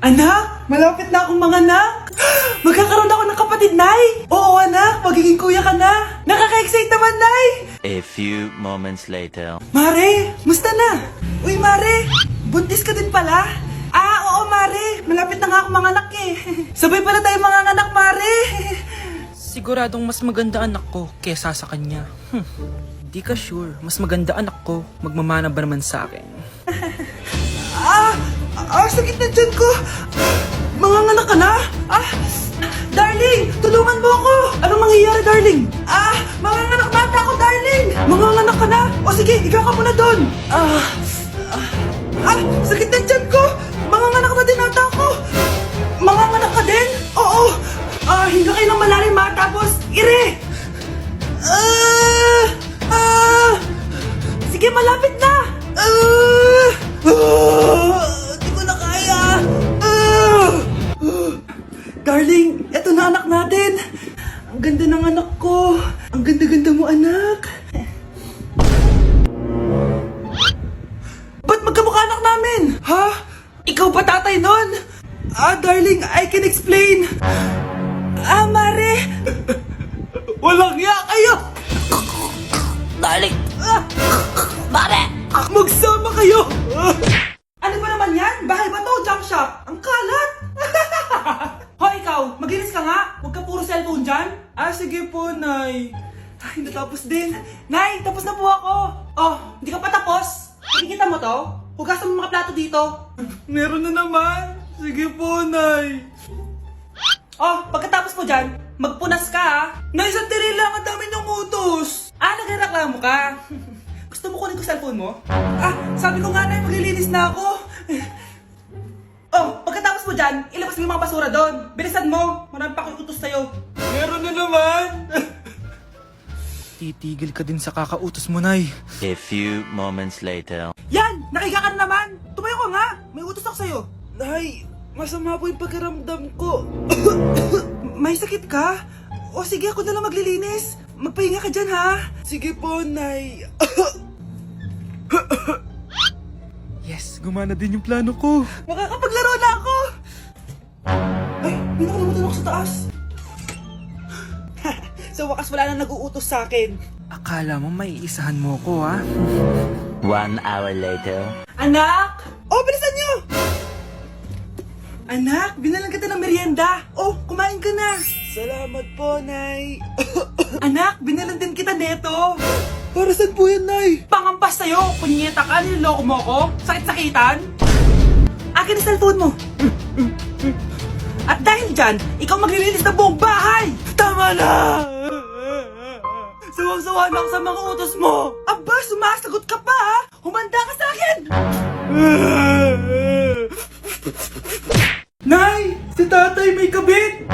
Anak, malapit na akong manganak. Magkakaroon ako ng kapatid, Nay. Oo, anak, magiging kuya ka na. Nakaka-excite naman, Nay. A few moments later. Mare, musta na? Uy, Mare, buntis ka din pala? Oo, Mare, malapit na nga akong manganak eh. Sabay pala tayo manganganak, Mare. Siguradong mas maganda anak ko kesa sa kanya. Di ka sure, mas maganda anak ko, magmamana ba naman sa akin? Sakit na dyan ko. Manganganak ka na? Darling, tulungan mo ako. Anong mangyayari, darling? Manganganak na ako, darling. Manganganak ka na? O sige, ikaw ka muna doon. Sakit na dyan ko. Manganganak na din ata ako. Manganganak ka din? Oo. Hinga kayo ng malalim ha, tapos ire. Sige, malapit na. Di ko na kaya. Darling, eto na anak natin. Ang ganda ng anak ko. Ang ganda-ganda mo, anak. Ba't magkamukha anak namin? Ha? Ikaw ba tatay nun? Darling, I can explain. Mare. Walang ya kayo. Darling! Mare! Magsama kayo. Ano ba naman yan? Bahay ba to? Junk shop? Ang kalat. Hoy, ikaw, maglinis ka nga. Huwag ka puro cellphone dyan. Sige po, Nay. Ay, natapos din. Nay, tapos na po ako. Hindi ka pa tapos? Nakikita mo to? Hugasan mo mga plato dito. Meron na naman. Sige po, Nay. Pagkatapos mo dyan, magpunas ka ha. Nay, sandali lang. Ang dami niyong utos. Nagreklamo ka. Gusto mo kunin ko cellphone mo? Sabi ko nga, Nay, maglilinis na ako. Pagkatapos mo dyan, ilabas mo yung mga basura doon. Bilisan mo. Marami pa akong utos sa'yo. Meron na naman. Titigil ka din sa kakautos mo, Nay. A few moments later. Yan! Nakiga ka na naman! Tumayo ka nga! May utos ako sa'yo. Nay, masama po yung pagkaramdam ko. May sakit ka? O sige, ako na lang maglilinis. Magpahinga ka dyan, ha? Sige po, Nay. Yes, gumana din yung plano ko. Makakapaglaro na ako! Ay, may nakalimutan ako sa taas. Sa wakas wala na nag-uutos sa akin. Akala mo may isahan mo ko, ha? 1 hour later. Anak! Bilisan niyo! Anak, binalan kita ng merienda. Kumain ka na. Salamat po, Nay. Anak, binalan din kita neto. Para saan po yan, Nay? Pangampas sa'yo. Punyeta ka, niloloko mo ko. Sakit-sakitan. Akin ang cellphone mo. At dahil dyan, ikaw maglilinis ng buong bahay. Tama na! Sawang-sawa na ako sa mga utos mo. Aba, sumasagot ka pa, ha? Humanda ka sa akin! Nay! Si tatay may kabit!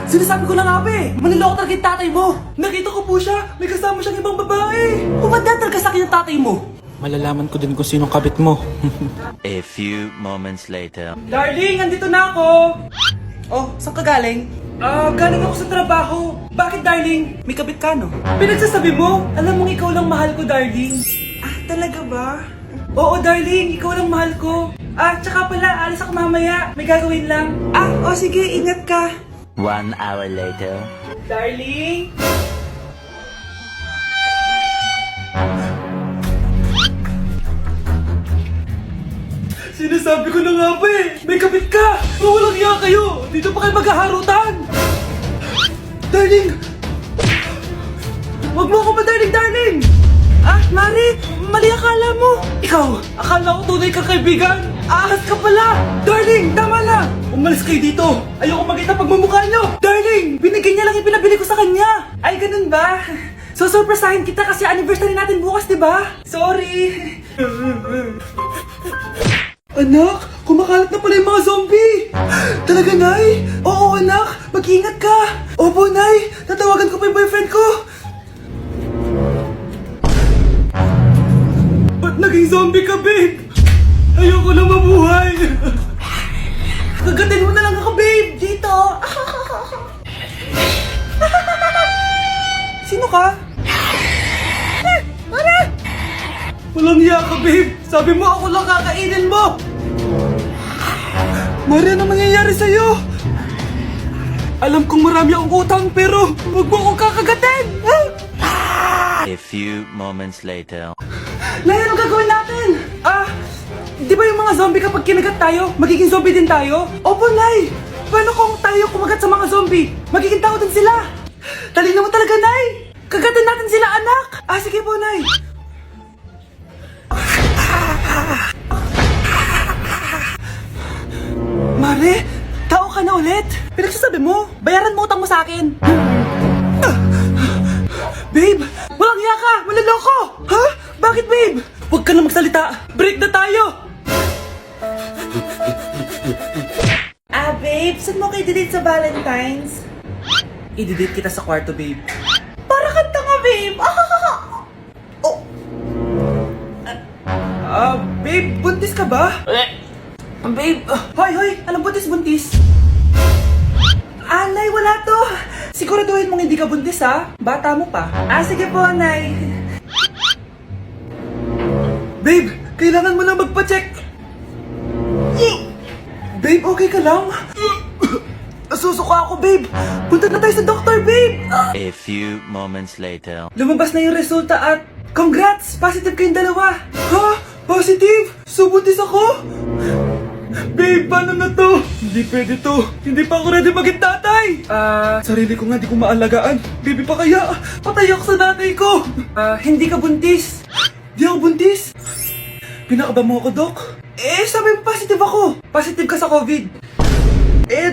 Sinasabi ko na nga ba eh! Maniloko talaga yung tatay mo! Nakita ko po siya! May kasama siyang ibang babae! Humanda talaga sa akin yung tatay mo! Malalaman ko din kung sinong kabit mo. A few moments later. Darling, andito na ako! Saan ka galing? Galing ako sa trabaho. Bakit, darling? May kabit ka, no? Pinagsasabi mo? Alam mong ikaw lang mahal ko, darling. Talaga ba? Oo, darling. Ikaw lang mahal ko. Tsaka pala, alis ako mamaya. May gagawin lang. Sige. Ingat ka. 1 hour later. Darling? Sinasabi ko na nga ba eh! May kabit ka! Walang iya kayo! Dito pa kayo maghaharutan! Darling! Huwag mo ako ma-darling, darling! Mari! Mali akala mo! Ikaw! Akala ko tunay kang kaibigan! Ahas ka pala! Darling! Tama na! Umalis kayo dito! Ayoko makita pagmumukha nyo! Darling! Binigay niya lang yung pinabili ko sa kanya! Ay, ganun ba? So, surpresahin kita kasi anniversary natin bukas, diba? Sorry! Anak, kumakalat na pala yung mga zombie! Talaga, Nay? Oo, anak! Mag-ingat ka! Opo, Nay! Tatawagan ko pa yung boyfriend ko! Ba't naging zombie ka, babe? Ayoko na mabuhay! Kagatin mo na lang ako, babe! Dito! Sino ka? Walang iya ka, babe! Sabi mo ako lang kakainin mo! Mare, ano mangyayari sa'yo? Alam kong marami akong utang pero huwag mo akong kakagatin! A few moments later. Nay, ano gagawin natin? Di ba yung mga zombie kapag kinagat tayo, magiging zombie din tayo? Opo, Nay! Paano kung tayo kumagat sa mga zombie? Magiging tao din sila! Talino mo talaga, Nay! Kagatin natin sila, anak! Sige po, Nay! Mare, tao ka na ulit? Pinagsasabi mo, bayaran mo utang mo sa akin. Babe, walang hiya ka! Maloloko! Ha? Bakit, babe? Huwag ka na magsalita! Break na tayo! Babe, saan mo kayo delete sa Valentine's? I-delete kita sa kwarto, babe. Para kang tanga, babe! Oh. Babe, buntis ka ba? Babe, hoy, anong buntis? Nay, wala to. Siguraduhin mong hindi ka buntis, ha? Bata mo pa. Sige po, Nay. Babe, kailangan mo na magpa-check. Babe, okay ka lang? Nasusuka ako, babe. Punta na tayo sa doktor, babe. A few moments later. Lumabas na yung resulta at congrats! Positive kayong dalawa. Ha? Positive? So, buntis ako? Babe, paano na to? Hindi pwede to. Hindi pa ako ready maging tatay. Sarili ko nga di ko maalagaan. Baby pa kaya? Patay ako sa nanay ko. Hindi ka buntis. Di ako buntis. Pinakaba mo ako, Dok? Sabi mo positive ako. Positive ka sa COVID.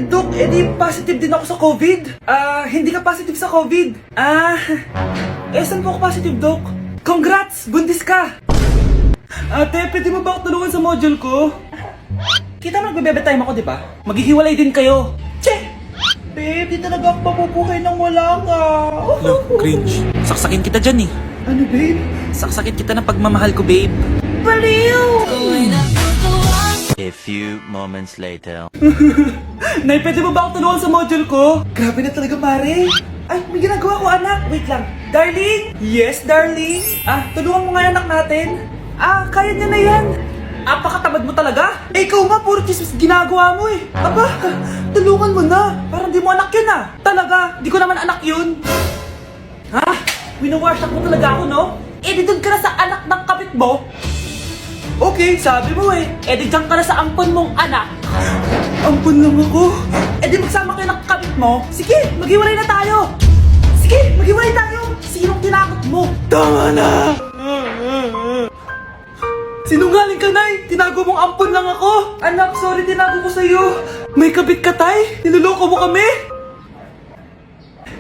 Dok, di positive din ako sa COVID. Hindi ka positive sa COVID. Saan po ako positive, Dok? Congrats! Buntis ka! Ate, pwede mo ba ako tulungan sa module ko? Kita mo nagbe-bebe time ako, di ba? Maghihiwalay din kayo. Che! Babe, di talaga ako mapupuhay nang wala ka. Cringe. Saksakin kita dyan eh. Ano, babe? Saksakin kita ng pagmamahal ko, babe. Baliw! A few moments later. Nay, pwede mo ba ako tulungan sa module ko? Grabe na talaga, pare. Ay, may ginagawa ko, anak. Wait lang. Darling? Yes, darling? Tulungan mo nga yung anak natin. Kaya niya na yan. Apakatamad mo talaga? Ikaw nga, puro chismis ginagawa mo eh. Aba, tulungan mo na. Parang di mo anak yun Talaga, di ko naman anak yun. Winawasak mo talaga ako, no? Di doon ka na sa anak ng kapit mo. Okay, sabi mo eh. Di dyan ka na sa ampon mong anak. Ampon lang ako? Di magsama kayo ng kapit mo. Sige, maghiwalay na tayo. Sige, maghiwalay tayo. Sinong tinakot mo? Tama na! Sinungaling ka, Nay! Tinago mong ampon lang ako! Anak, sorry, tinago ko sa'yo! May kabit ka, Tay? Niloloko mo kami?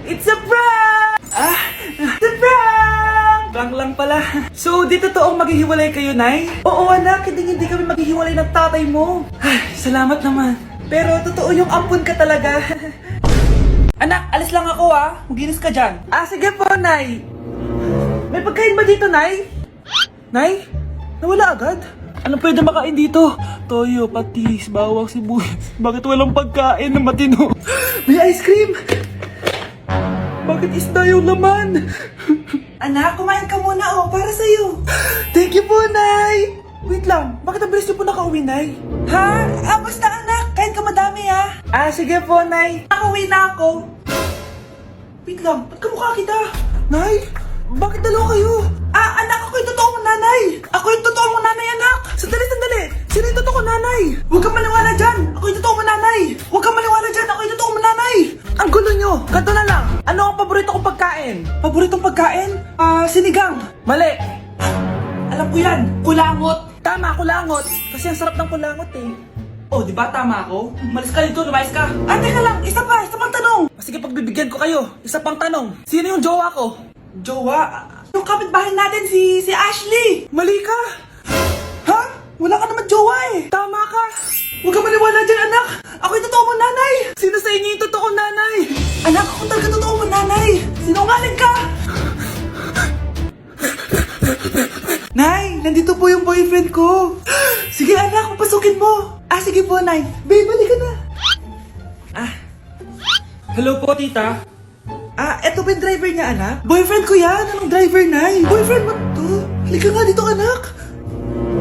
It's a prank! It's a prank! Prank lang pala. So, di totoong maghihiwalay kayo, Nay? Oo, anak, hindi kami maghihiwalay ng tatay mo. Ay, salamat naman. Pero totoo yung ampon ka talaga. Anak, alis lang ako Maginis ka dyan. Sige po, Nay. May pagkain ba dito, Nay? Nay? Nawala agad? Anong pwede makain dito? Toyo, patis, bawang, sibuyas. Bakit walang pagkain na matino? May ice cream! Bakit isda yung laman? Anak, kumain ka muna para sa'yo. Thank you po, Nay! Wait lang, bakit ang bilis niyo po nakauwi, Nay? Basta anak, kain ka madami sige po, Nay. Nakauwi na ako. Wait lang, ba't kamukha kita? Nay, bakit dalawa kayo? Anak, ako yung totoo mong nanay! Ako yung totoo mong nanay, anak! Sandali! Sino yung totoo kong nanay? Huwag kang maniwala dyan! Ako yung totoo mong nanay! Huwag kang maniwala dyan! Ako yung totoo mong nanay! Ang gulo nyo! Ganto na lang! Ano ang paborito kong pagkain? Paboritong pagkain? Sinigang! Mali! Alam ko yan! Kulangot! Tama, kulangot! Kasi ang sarap ng kulangot di ba tama ako? Malis ka dito, lumayas ka! Teka lang! Isa pang tanong! Sige, pagbibigyan ko kayo. Isa pang tanong. Sino yung jowa ko? Jowa? Yung kapitbahay natin, si Ashley! Mali ka! Wala ka naman jowa Tama ka! Huwag ka maniwala dyan, anak! Ako yung totoo mong nanay! Sino sa inyo yung totoo kong nanay? Anak, ako talaga totoo mong nanay! Sinungaling ka! Nay, nandito po yung boyfriend ko! Sige, anak, papasukin mo! Sige po, Nay. Babe, balik ka na! Hello po, tita. Eto ba yung driver niya, anak? Boyfriend ko yan! Anong driver, Nay? Boyfriend mo to? Halika nga dito, anak!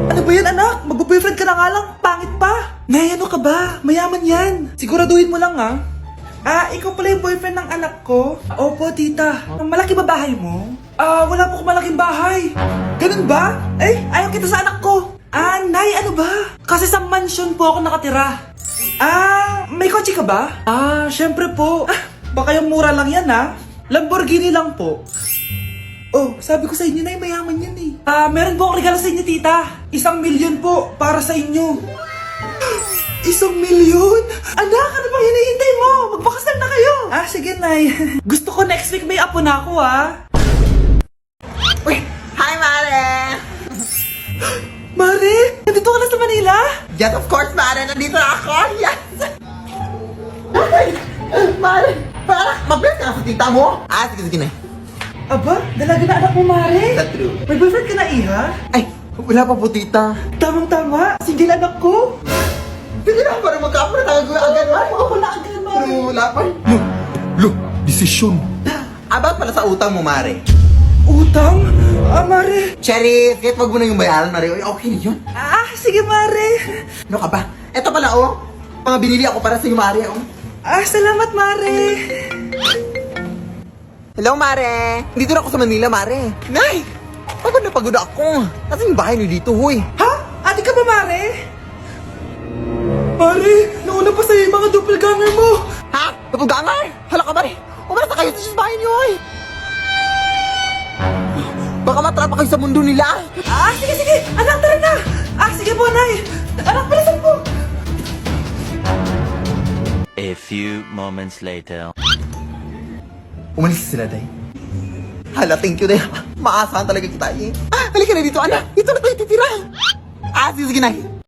Ano ba yan, anak? Mag-boyfriend ka na nga lang, pangit pa! Nay, ano ka ba? Mayaman yan. Siguraduhin mo lang, ha? Ikaw pala yung boyfriend ng anak ko? Opo, tita. Malaki ba bahay mo? Wala po akong malaking bahay. Ganun ba? Ayaw kita sa anak ko. Nay, ano ba? Kasi sa mansion po ako nakatira. May kotse ka ba? Syempre po. Baka yung mura lang yan, ha? Lamborghini lang po. Oh, sabi ko sa inyo, Nay, mayaman yan eh. Meron po akong regalo sa inyo, tita. 1,000,000 po para sa inyo. 1,000,000? Anak, ano bang hinihintay mo? Magpakasal na kayo. Sige, Nay. Gusto ko next week may apo na ako, Uy! Hi, Mare! Mare, nandito ka na sa Manila? Yes, of course, Mare! Nandito na ako! Yes! Mare! Para, mabilis ka na sa tita mo! Sige na. Aba, dalaga na anak mo, Mare. That's true. May boyfriend ka na, Iha? Ay, wala pa po, tita. Tamang-tama, single anak ko. Sige na, para magkapura tayo agad, Mare. Ako na agad, Mare. Pero wala pa. Desisyon. About pala sa utang mo, Mare. Utang? Mare. Cherry, kahit wag mo na yung bayaran, Mare. Uy, okay na yun. Sige, Mare. Ano ka ba? Eto pala, mga binili ako para sa iyo, Mare, Salamat, Mare. Hello, Mare! Dito na ako sa Manila, Mare. Nay! Pagod na pagod ako. Kasi yung bahay niyo dito, huy. Ha? Ate ka ba, Mare? Mare, nauna pa sa'yo yung mga doppelganger mo. Ha? Napugangar? Hala ka, Mare! Umalas na kayo sa bahay niyo, huy. Baka matrapa kayo sa mundo nila. Sige. Anak, tara na. Sige po, Nay. Anak, palisan po. A few moments later. Umalis sila, Day. Hala, thank you, Day. Maasahan talaga kita, eh. Halika na dito, anak. Dito na tayo titira. Sige na.